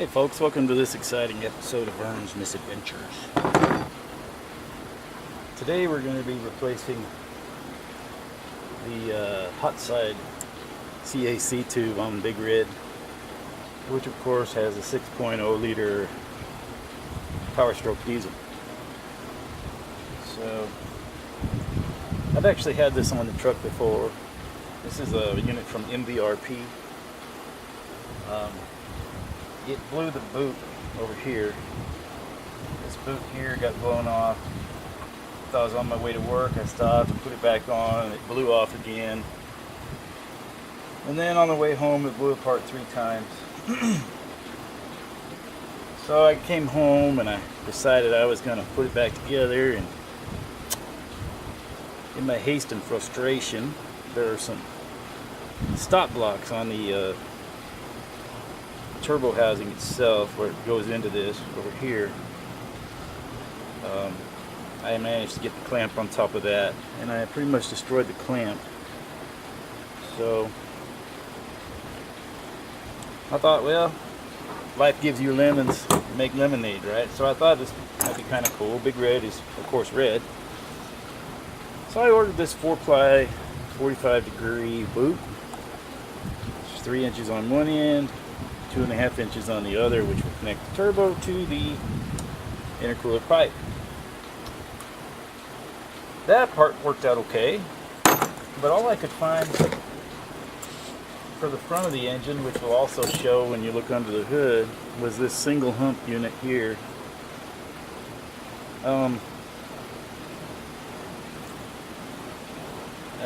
Hey folks, welcome to this exciting episode of Vern's Misadventures. Today we're going to be replacing the hot side CAC tube on Big Red, which of course has a 6.0 liter Powerstroke diesel. So I've actually had this on the truck before. This is a unit from MBRP. It blew the boot over here. This boot here got blown off. Thought I was on my way to work. I stopped and put it back on and it blew off again. And then on the way home it blew apart 3 times. So I came home and I decided I was going to put it back together, and in my haste and frustration there are some stop blocks on the turbo housing itself where it goes into this over here. I managed to get the clamp on top of that, and I pretty much destroyed the clamp. So I thought, well, life gives you lemons, make lemonade, right? So I thought this might be kind of cool. Big Red is of course red. So I ordered this 4-ply 45-degree boot. It's 3 inches on one end, 2.5 inches on the other, which will connect the turbo to the intercooler pipe. That part worked out okay, but all I could find for the front of the engine, which will also show when you look under the hood, was this single hump unit here. I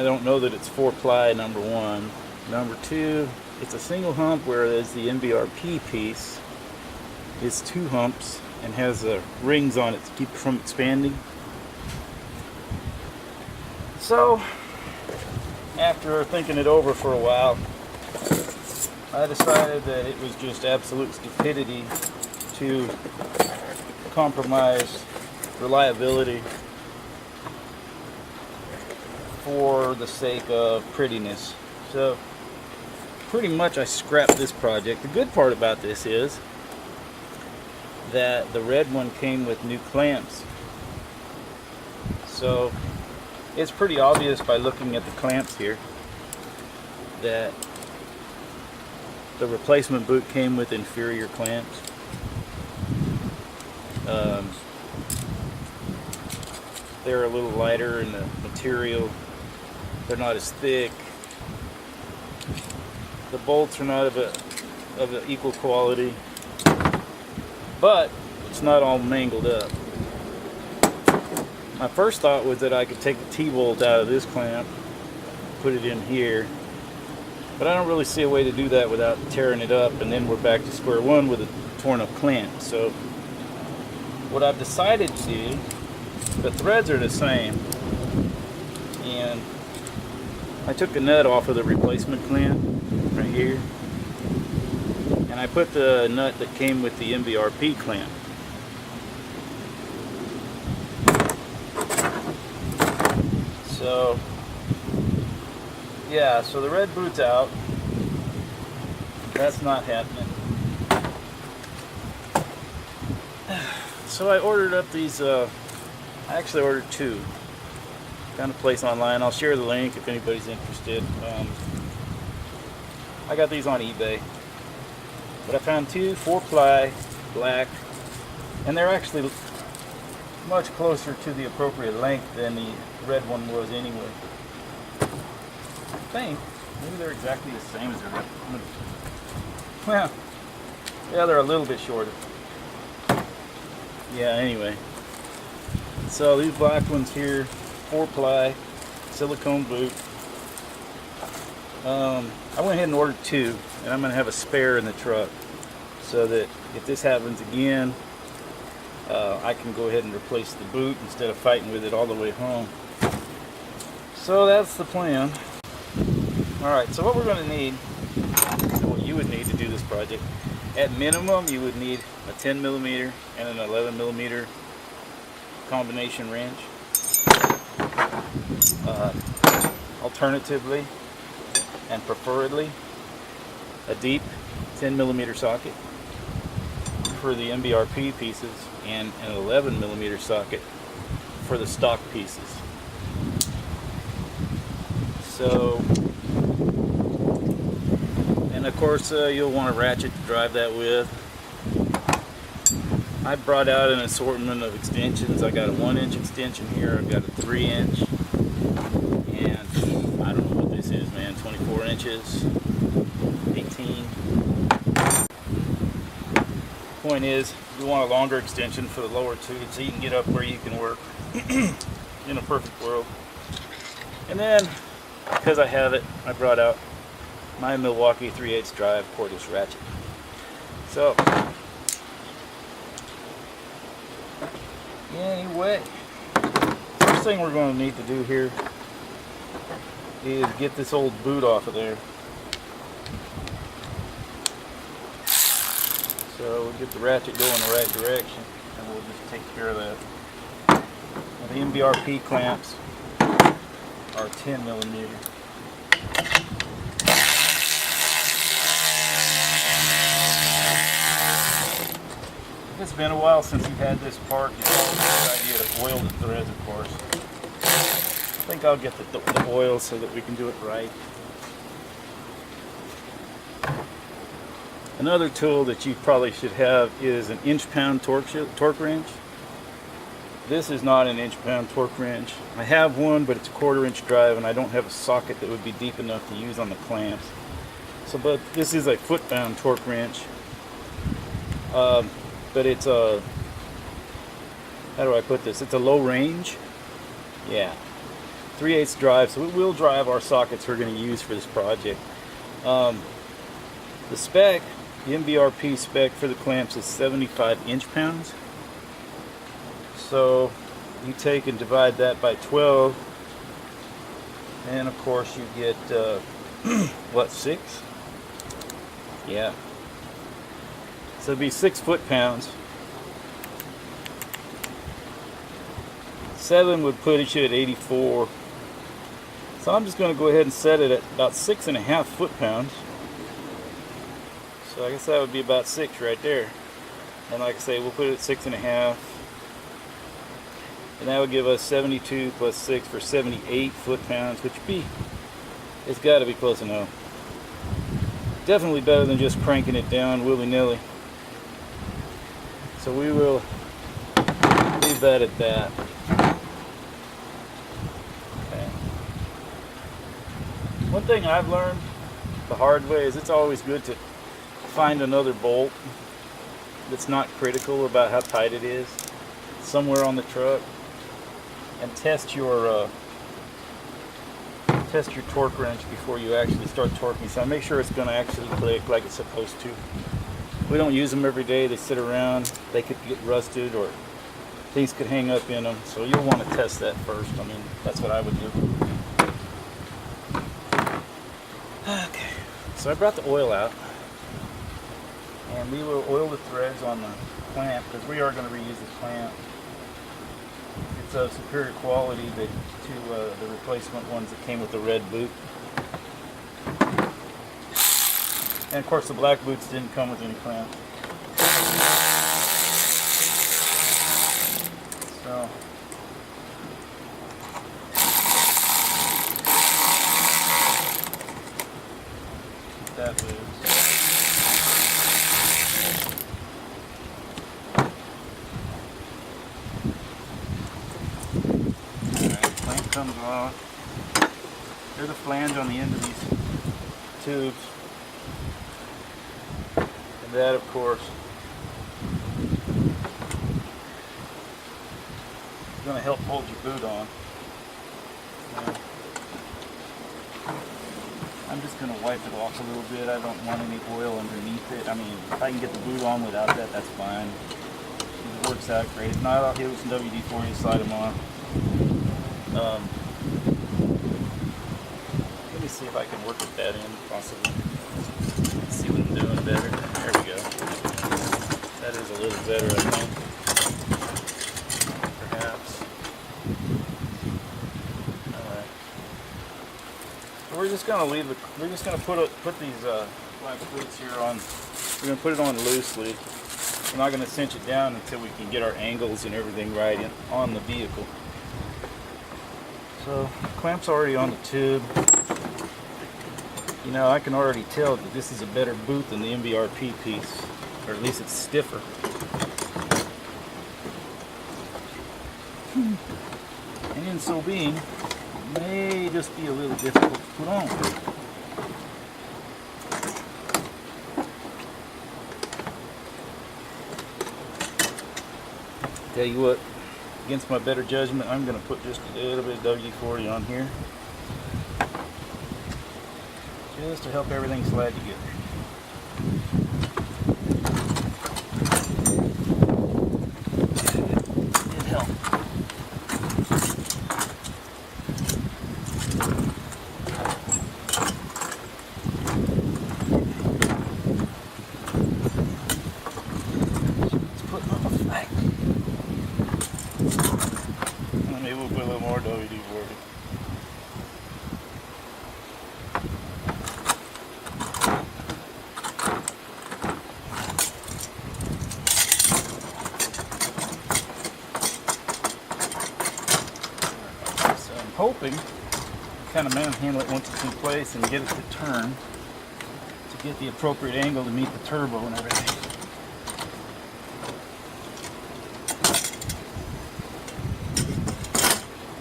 don't know that it's 4-ply, number one. Number two, it's a single hump, whereas the MBRP piece is 2 humps and has rings on it to keep it from expanding. So, after thinking it over for a while, I decided that it was just absolute stupidity to compromise reliability for the sake of prettiness. So pretty much I scrapped this project. The good part about this is that the red one came with new clamps. So it's pretty obvious by looking at the clamps here that the replacement boot came with inferior clamps. They're a little lighter in the material. They're not as thick. The bolts are not of an equal quality, but it's not all mangled up. My first thought was that I could take the T-bolt out of this clamp, put it in here, but I don't really see a way to do that without tearing it up, and then we're back to square one with a torn up clamp. So what I've decided to do, the threads are the same, and I took a nut off of the replacement clamp right here, and I put the nut that came with the MBRP clamp. So yeah, so the red boot's out. That's not happening. So I ordered up these, I actually ordered 2. Found a place online. I'll share the link if anybody's interested. I got these on eBay, but I found 2 4-ply black, and they're actually much closer to the appropriate length than the red one was anyway. I think maybe they're exactly the same as the red one. Well, yeah, they're a little bit shorter. Yeah, anyway, so these black ones here, 4-ply silicone boot. I went ahead and ordered 2, and I'm going to have a spare in the truck so that if this happens again, I can go ahead and replace the boot instead of fighting with it all the way home. So that's the plan. Alright, so what we're going to need, what you would need to do this project, at minimum you would need a 10mm and an 11mm combination wrench. Alternatively, and preferably, a deep 10mm socket. for the MBRP pieces and an 11mm socket for the stock pieces. So, and of course you'll want a ratchet to drive that with. I brought out an assortment of extensions. I got a 1-inch extension here, I've got a 3-inch, and I don't know what this is, man, 24 inches, 18. Point is, you want a longer extension for the lower tube so you can get up where you can work in a perfect world. And then, because I have it, I brought out my Milwaukee 3/8 drive cordless ratchet. So, anyway, first thing we're going to need to do here is get this old boot off of there. So we'll get the ratchet going in the right direction, and we'll just take care of that. Now, the MBRP clamps are 10mm. It's been a while since you've had this part. It's always a good idea to oil the threads, of course. I think I'll get the oil so that we can do it right. Another tool that you probably should have is an inch-pound torque wrench. This is not an inch-pound torque wrench. I have one, but it's a 1/4-inch drive, and I don't have a socket that would be deep enough to use on the clamps. So, but this is a foot-pound torque wrench. But it's a, how do I put this? It's a low range. Yeah, 3/8 drive, so it will drive our sockets we're going to use for this project. The spec, the MBRP spec for the clamps is 75 inch-pounds. So you take and divide that by 12, and of course you get what, 6? Yeah. So it'd be 6 foot-pounds. 7 would put you at 84. So I'm just going to go ahead and set it at about 6.5 foot-pounds. So I guess that would be about 6 right there. And like I say, we'll put it at 6.5. And that would give us 72 plus 6 for 78 foot-pounds, which it's got to be close enough. Definitely better than just cranking it down willy-nilly. So we will leave that at that. Okay. One thing I've learned the hard way is it's always good to find another bolt that's not critical about how tight it is somewhere on the truck, and test your torque wrench before you actually start torquing. So make sure it's going to actually click like it's supposed to. We don't use them every day. They sit around. They could get rusted or things could hang up in them. So you'll want to test that first. I mean, that's what I would do. Okay. So I brought the oil out, and we will oil the threads on the clamp because we are going to reuse the clamp. It's a superior quality to the replacement ones that came with the red boot. And of course the black boots didn't come with any clamp. So that loose. Alright, clamp comes off. There's a flange on the end of these tubes. And that, of course, is going to help hold your boot on. I'm just going to wipe it off a little bit. I don't want any oil underneath it. I mean, if I can get the boot on without that, that's fine. It works out great. If not, I'll hit with some WD-40 to slide them on. Let me see if I can work with that in, possibly. Let's see what I'm doing better. There we go. That is a little better, I think. Perhaps. Alright. So we're just gonna leave it. We're just gonna put these black boots here on. We're gonna put it on loosely. We're not going to cinch it down until we can get our angles and everything right on the vehicle. So clamp's already on the tube. You know, I can already tell that this is a better boot than the MBRP piece, or at least it's stiffer. And in so being, it may just be a little difficult to put on. Tell you what, against my better judgment, I'm going to put just a little bit of WD-40 on here, just to help everything slide together. It helped. It's putting on a fight. Maybe we'll put a little more WD-40. Hoping to kind of manhandle it once it's in place and get it to turn to get the appropriate angle to meet the turbo and everything.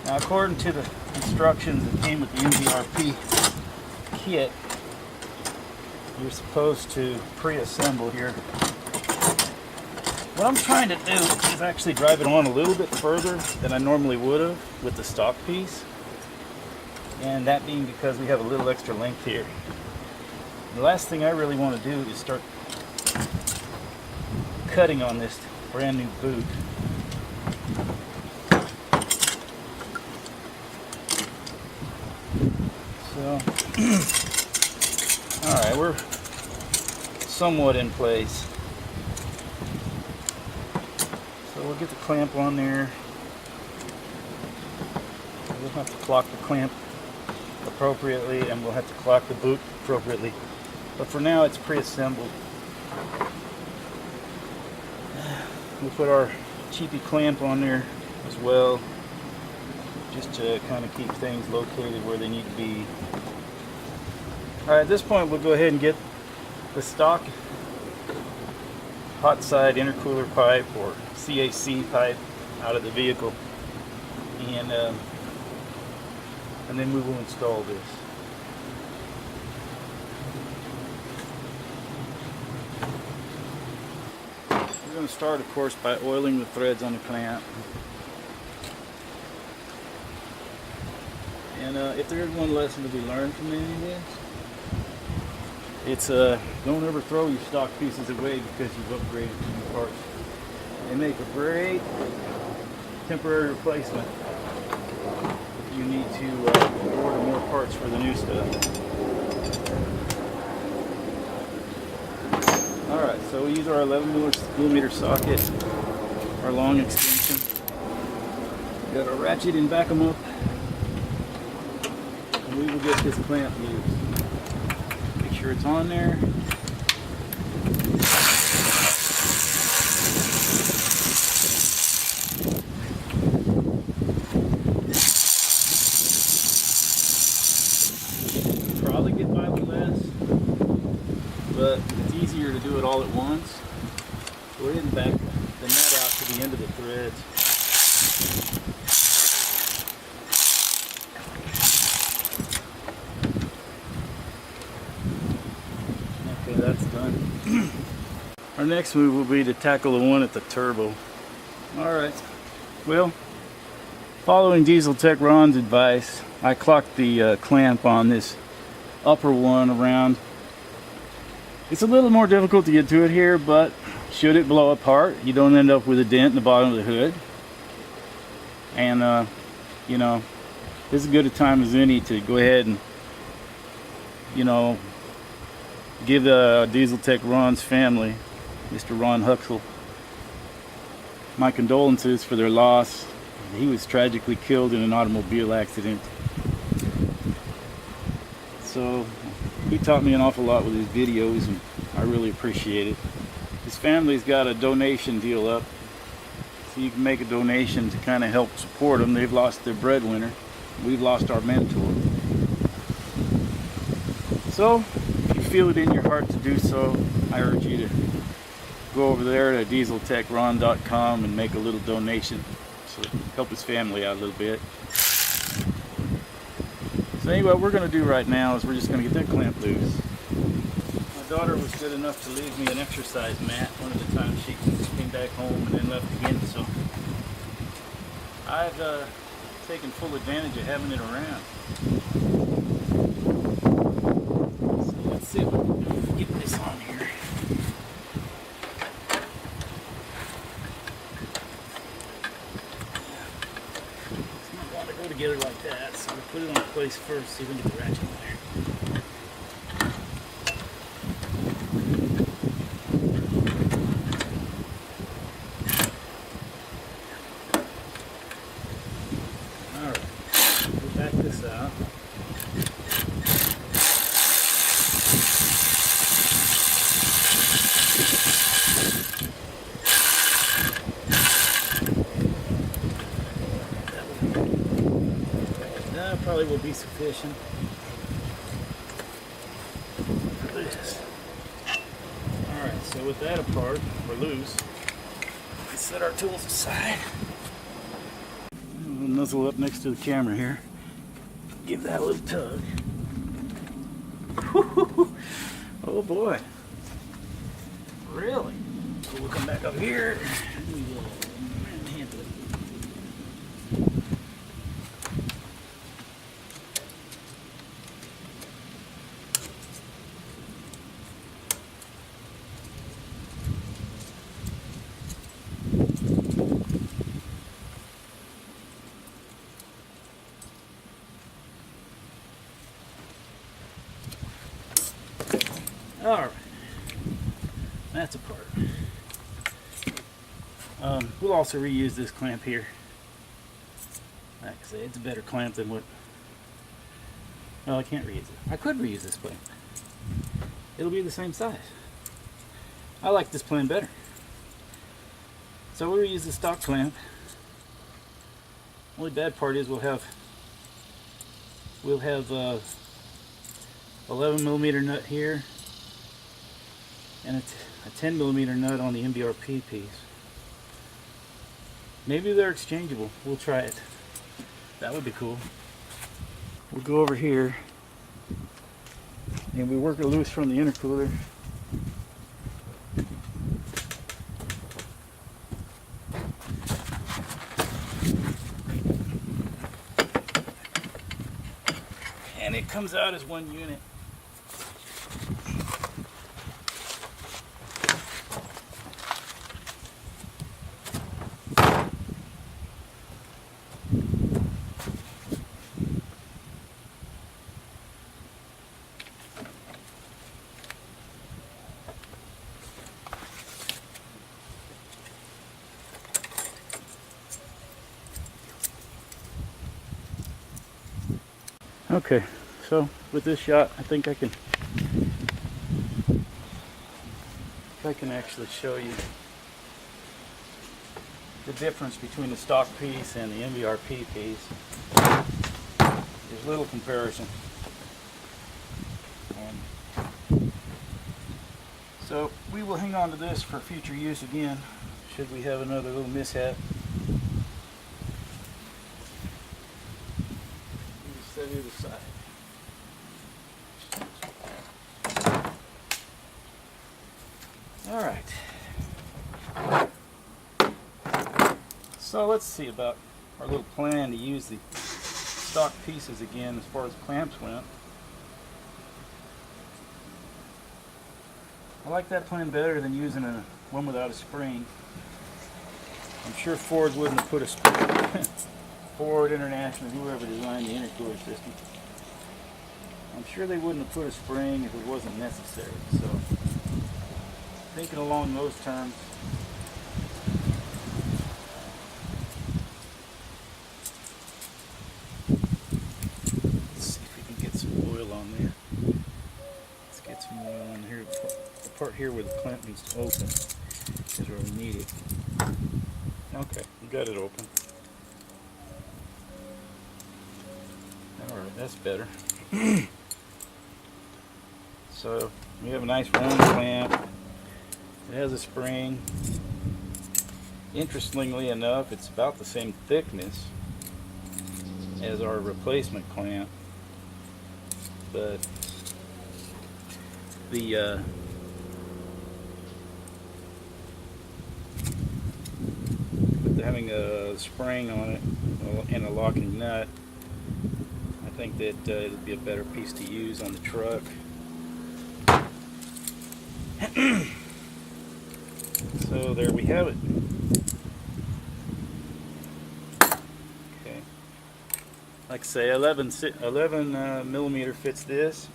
Now, according to the instructions that came with the MBRP kit, you're supposed to pre-assemble here. What I'm trying to do is actually drive it on a little bit further than I normally would have with the stock piece. And that being because we have a little extra length here. The last thing I really want to do is start cutting on this brand new boot. So, alright, we're somewhat in place. So we'll get the clamp on there. We'll have to clock the clamp appropriately, and we'll have to clock the boot appropriately. But for now, it's pre-assembled. We'll put our cheapy clamp on there as well, just to kind of keep things located where they need to be. Alright, at this point, we'll go ahead and get the stock hot side intercooler pipe or CAC pipe out of the vehicle, and then we will install this. We're going to start, of course, by oiling the threads on the clamp. And if there is one lesson to be learned from any of this, it's don't ever throw your stock pieces away because you've upgraded to new parts. They make a great temporary replacement if you need to order more parts for the new stuff. Alright, so we use our 11mm socket, our long extension. We got our ratchet and back them up, and we will get this clamp used. Make sure it's on there. Probably get by with less, but it's easier to do it all at once. So we're hitting back the nut out to the end of the threads. Okay, that's done. Our next move will be to tackle the one at the turbo. Alright, well, following Diesel Tech Ron's advice, I clocked the clamp on this upper one around. It's a little more difficult to get to it here, but should it blow apart, you don't end up with a dent in the bottom of the hood. And you know, this is as good a time as any to go ahead and, you know, give the Diesel Tech Ron's family, Mr. Ron Huxell, my condolences for their loss. He was tragically killed in an automobile accident. So he taught me an awful lot with his videos, and I really appreciate it. his family's got a donation deal up, so you can make a donation to kind of help support them. They've lost their breadwinner. We've lost our mentor. So, if you feel it in your heart to do so, I urge you to go over there to dieseltechron.com and make a little donation so help his family out a little bit. So anyway, what we're going to do right now is we're just going to get that clamp loose. My daughter was good enough to leave me an exercise mat one of the times she came back home and then left again, so I've taken full advantage of having it around. So let's see if we can get this on here. It's not want to go together like that, so we put it on place first so we can get the ratchet in there. Out. That probably will be sufficient for this. Alright, so with that apart, or loose, let's set our tools aside. We'll nuzzle up next to the camera here. Give that a little tug. Oh boy. Really? So we'll come back up here and we will handle it. Alright, that's a part. We'll also reuse this clamp here. Like I say, it's a better clamp than what... Well, I can't reuse it. I could reuse this clamp. It'll be the same size. I like this plan better. So we'll reuse the stock clamp. Only bad part is we'll have 11mm nut here and a 10mm nut on the MBRP piece. Maybe they're exchangeable. We'll try it. That would be cool. We'll go over here and we work it loose from the intercooler. And it comes out as one unit. Okay, so with this shot, I think I can actually show you the difference between the stock piece and the MBRP piece. There's little comparison. So we will hang on to this for future use again, should we have another little mishap. Set it aside. All right. So let's see about our little plan to use the stock pieces again as far as clamps went. I like that plan better than using one without a spring. I'm sure Ford wouldn't have put a spring. Ford International, whoever designed the intercooler system. I'm sure they wouldn't have put a spring if it wasn't necessary. So, thinking along those terms, let's see if we can get some oil on there. Let's get some oil on here. The part here where the clamp needs to open. is where we need it. Okay, we got it open. Alright, that's better. So we have a nice round clamp. It has a spring. Interestingly enough, it's about the same thickness as our replacement clamp, but the with having a spring on it and a locking nut, I think that it'll be a better piece to use on the truck. So there we have it. Okay, like I say, 11 millimeter fits this,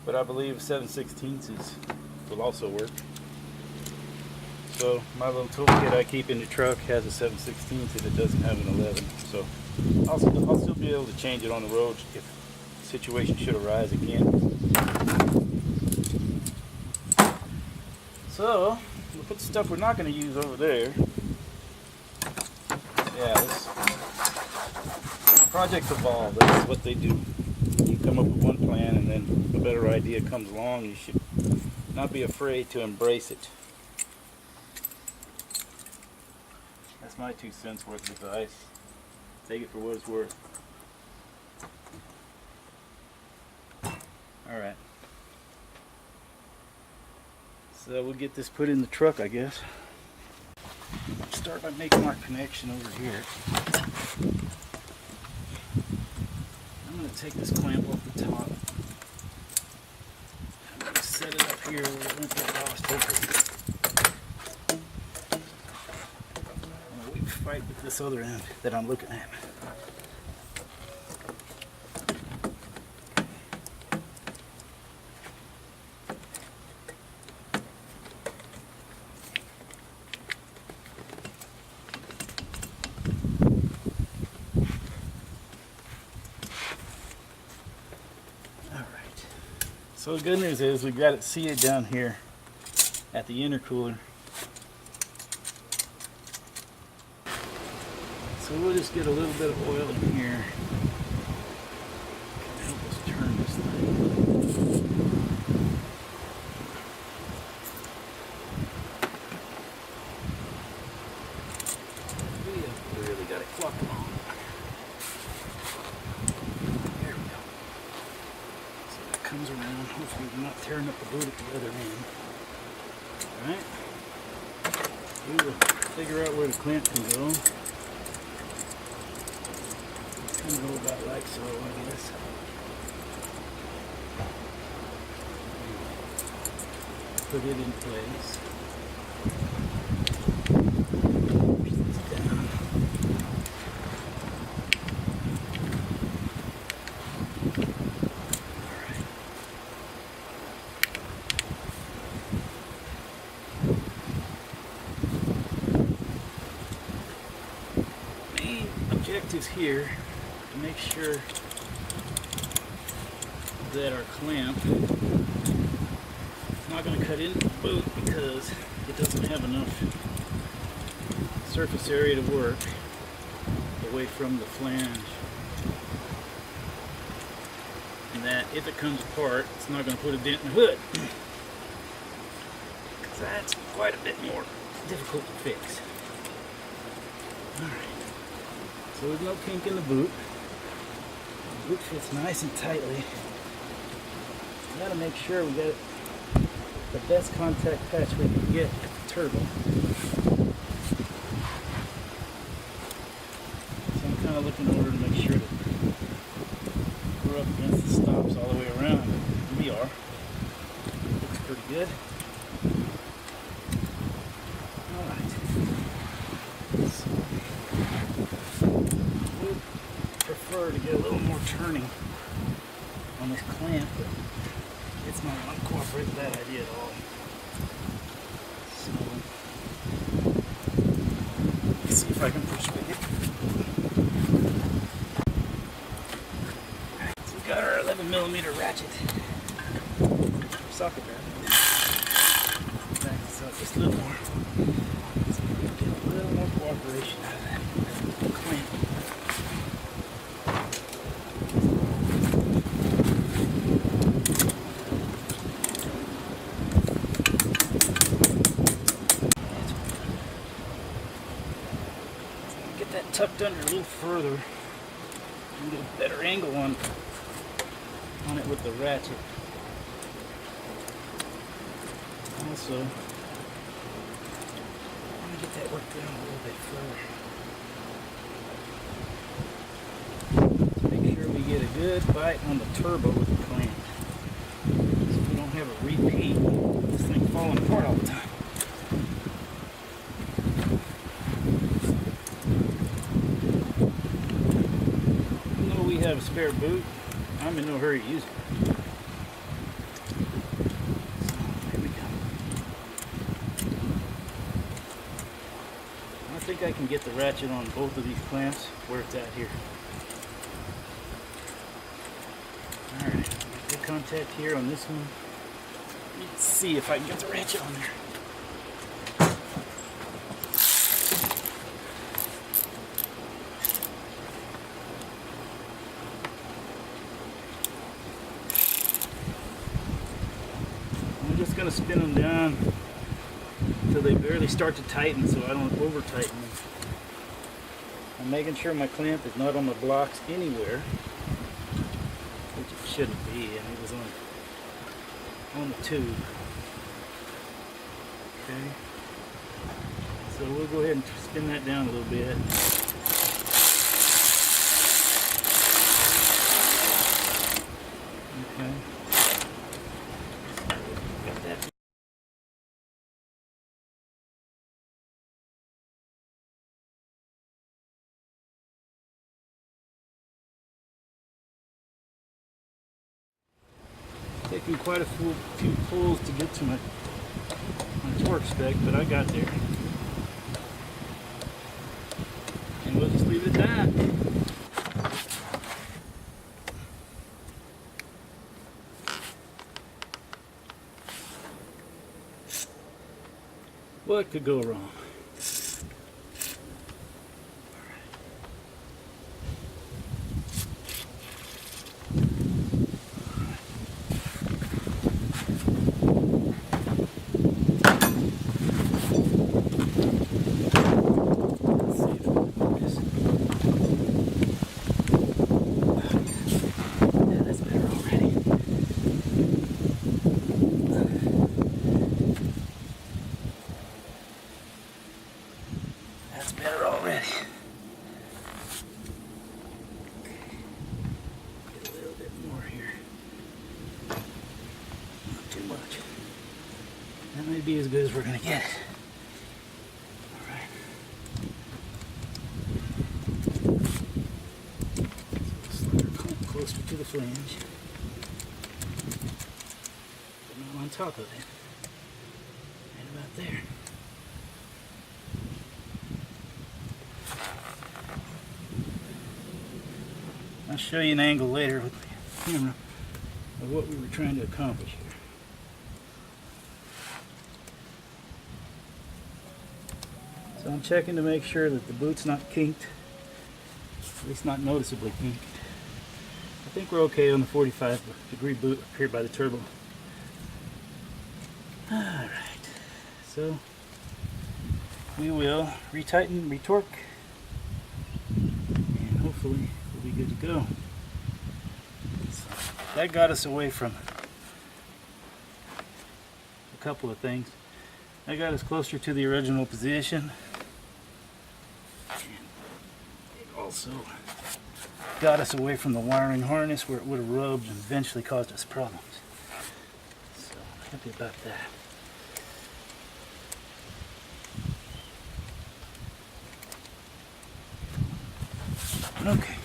but I believe 7/16 will also work. So my little toolkit I keep in the truck has a 7/16 if it doesn't have an 11. So I'll still be able to change it on the road if the situation should arise again. So we'll put the stuff we're not going to use over there. Yeah, this projects evolve. That's what they do. You come up with one plan and then a better idea comes along. You should not be afraid to embrace it. That's my 2 cents worth of advice. Take it for what it's worth. Alright. So we'll get this put in the truck, I guess. Start by making our connection over here. I'm going to take this clamp off the top. I'm going to set it up here where it won't get lost over. I'm going to fight with this other end that I'm looking at. So the good news is we've got it seated down here at the intercooler. So we'll just get a little bit of oil in here. Help us turn this thing. We really got it clocked on. Comes around. Hopefully we're not tearing up the boot at the other end. Alright. We will figure out where the clamp can go. It's going to go about like so, I guess. Put it in place. Push this down. Objectives here to make sure that our clamp is not going to cut into the boot because it doesn't have enough surface area to work away from the flange, and that if it comes apart it's not going to put a dent in the hood, because that's quite a bit more difficult to fix. Alright. So there's no kink in the boot. The boot fits nice and tightly. We gotta make sure we got the best contact patch we can get at the turbo. So I'm kind of looking over to make sure that we're up against the stops all the way around. We are. Looks pretty good. Alright. Prefer to get a little more turning on this clamp, but it's not going to cooperate with that idea at all. So let's see if I can persuade it. So we've got our 11mm ratchet socket there. Back to So just a little more. Get a little more cooperation out of that clamp. Get that tucked under a little further and get a better angle on it with the ratchet. Also, I'm going to get that worked down a little bit further. Make sure we get a good bite on the turbo with the clamp, so we don't have a repeat of this thing falling apart all the time. Even though we have a spare boot, I'm in no hurry to use it. I think I can get the ratchet on both of these clamps where it's at here. Alright, good contact here on this one. Let's see if I can get the ratchet on there. I'm just going to spin them down until they barely start to tighten, so I don't over tighten them. I'm making sure my clamp is not on the blocks anywhere, which it shouldn't be, and it was on the tube. Okay, so we'll go ahead and spin that down a little bit. Okay. Got that. Taking quite a few pulls to get to my torque spec, but I got there. And we'll just leave it at that. What could go wrong? That might be as good as we're going to get. Alright. So slide our clamp closer to the flange. But not on top of it. Right about there. I'll show you an angle later with the camera of what we were trying to accomplish here. So I'm checking to make sure that the boot's not kinked, at least not noticeably kinked. I think we're okay on the 45-degree boot up here by the turbo. Alright, so we will retighten, retorque, and hopefully we'll be good to go. So that got us away from a couple of things. That got us closer to the original position. It also got us away from the wiring harness where it would have rubbed and eventually caused us problems. So happy about that. Okay.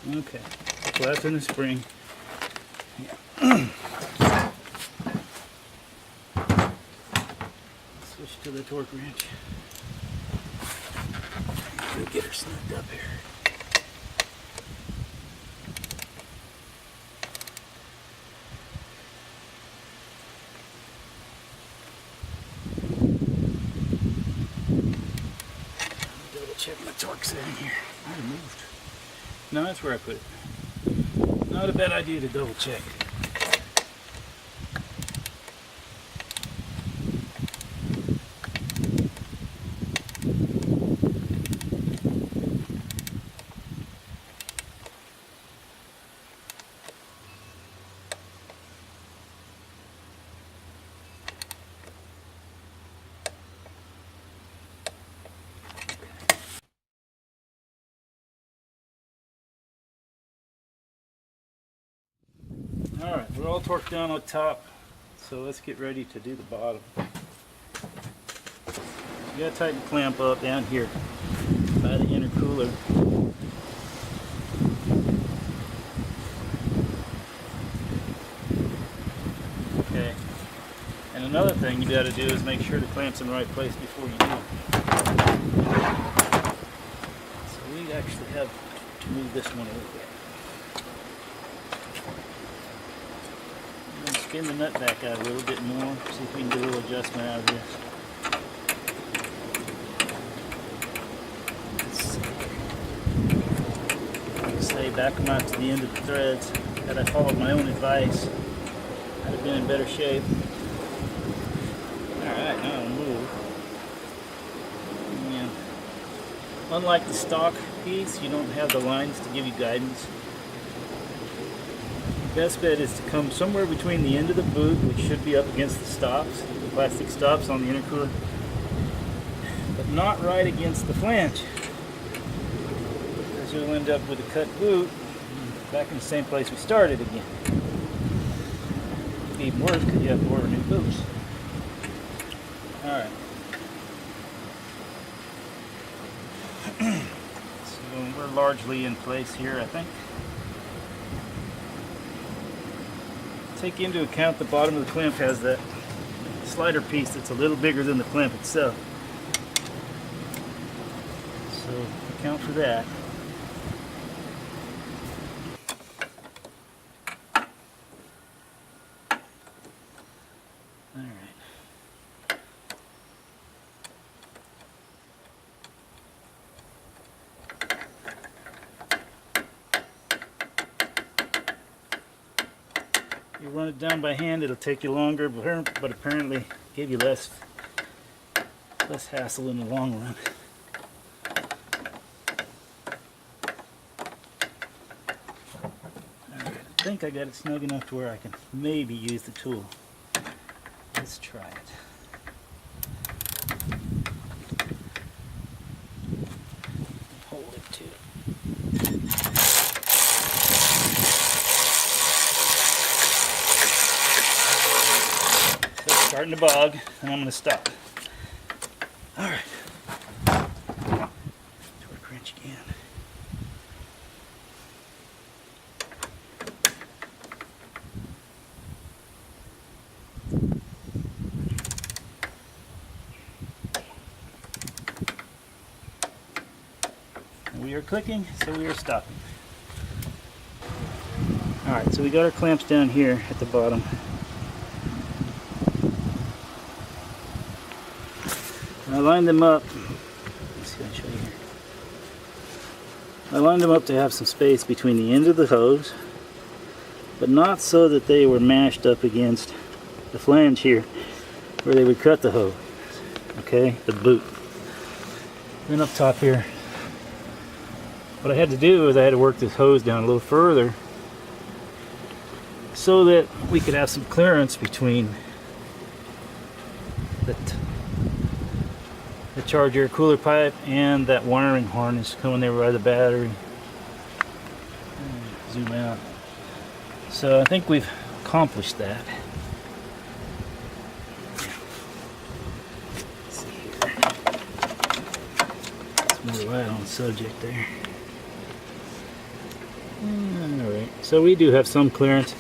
Okay, so that's in the spring. Yeah. Switch to the torque wrench. We'll get her snugged up here. check my torque setting here. I moved. No, that's where I put it. Not a bad idea to double check. Alright, we're all torqued down on top, so let's get ready to do the bottom. You gotta tighten the clamp up down here by the intercooler. Okay, and another thing you gotta do is make sure the clamp's in the right place before you do it. So we actually have to move this one over. Spin the nut back out a little bit more, see if we can get a little adjustment out of this. Like I say, back them out to the end of the threads. Had I followed my own advice, I'd have been in better shape. Alright, now I'll move. And unlike the stock piece, you don't have the lines to give you guidance. Best bet is to come somewhere between the end of the boot, which should be up against the stops, the plastic stops on the intercooler, but not right against the flange, because you'll end up with a cut boot back in the same place we started again. It'd be even worse because you have to order new boots. Alright. So we're largely in place here, I think. Take into account the bottom of the clamp has that slider piece that's a little bigger than the clamp itself. So account for that. Alright. You run it down by hand, it'll take you longer, but apparently give you less hassle in the long run. Alright, I think I got it snug enough to where I can maybe use the tool. Let's try it. Hold it to it. Starting to bog, and I'm going to stop. Alright. Torque wrench again. And we are clicking, so we are stopping. Alright, so we got our clamps down here at the bottom. I lined them up. Let's see, I'll show you here. I lined them up to have some space between the end of the hose, but not so that they were mashed up against the flange here, where they would cut the hose. Okay, the boot. Then up top here, what I had to do is I had to work this hose down a little further, so that we could have some clearance between the charger cooler pipe and that wiring harness coming there by the battery. Zoom out. So I think we've accomplished that. Let's see here. Let's move right on the subject there. Alright, so we do have some clearance.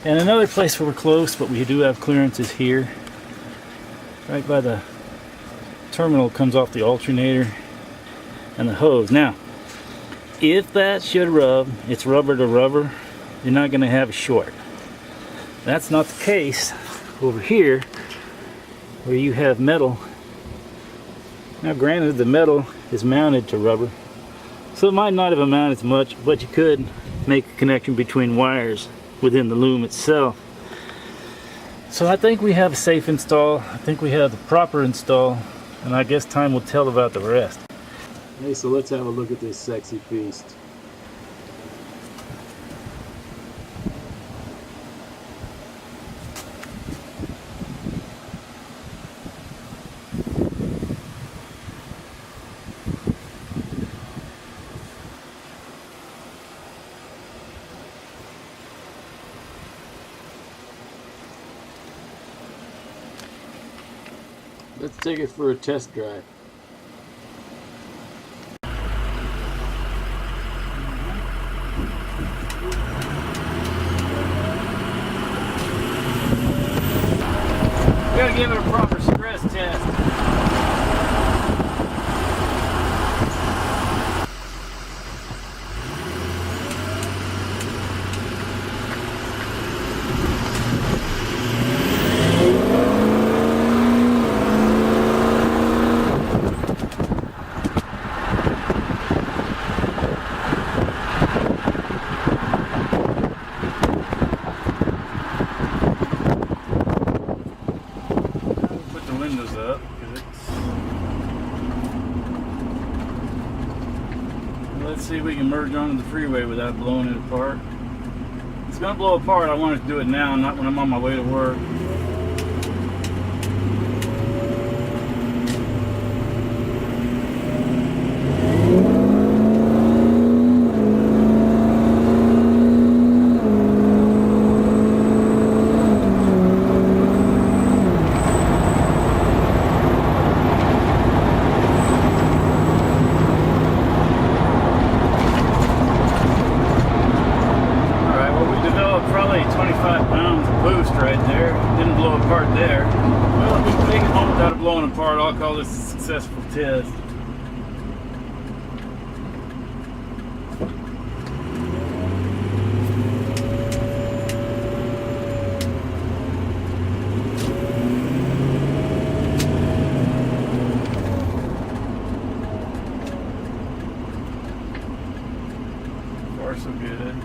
And another place where we're close, but we do have clearance is here. Right by the terminal comes off the alternator and the hose. Now, if that should rub, it's rubber to rubber, you're not going to have a short. That's not the case over here where you have metal. Now granted, the metal is mounted to rubber. So it might not have amounted as much, but you could make a connection between wires within the loom itself. So I think we have a safe install. I think we have the proper install, and I guess time will tell about the rest. Hey, so let's have a look at this sexy beast. Let's take it for a test drive. We gotta give it a proper stress test. Windows up because let's see if we can merge onto the freeway without blowing it apart. It's gonna blow apart. I want to do it now, not when I'm on my way to work. Probably 25 pounds of boost right there. Didn't blow apart there. Well, if we can make it home without it blowing apart, I'll call this a successful test. So far, so good.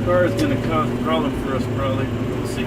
Car is going to cause a problem for us probably. We'll see.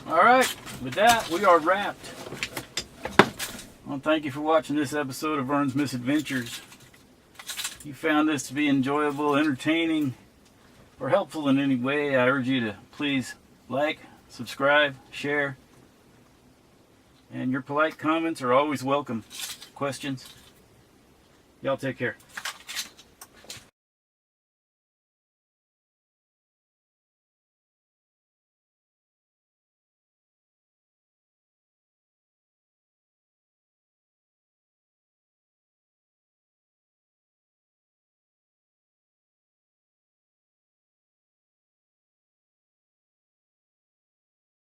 All right, with that, we are wrapped. Well, thank you for watching this episode of Vern's Misadventures. If you found this to be enjoyable, entertaining, or helpful in any way, I urge you to please like, subscribe, share, and your polite comments are always welcome. Questions? Y'all take care.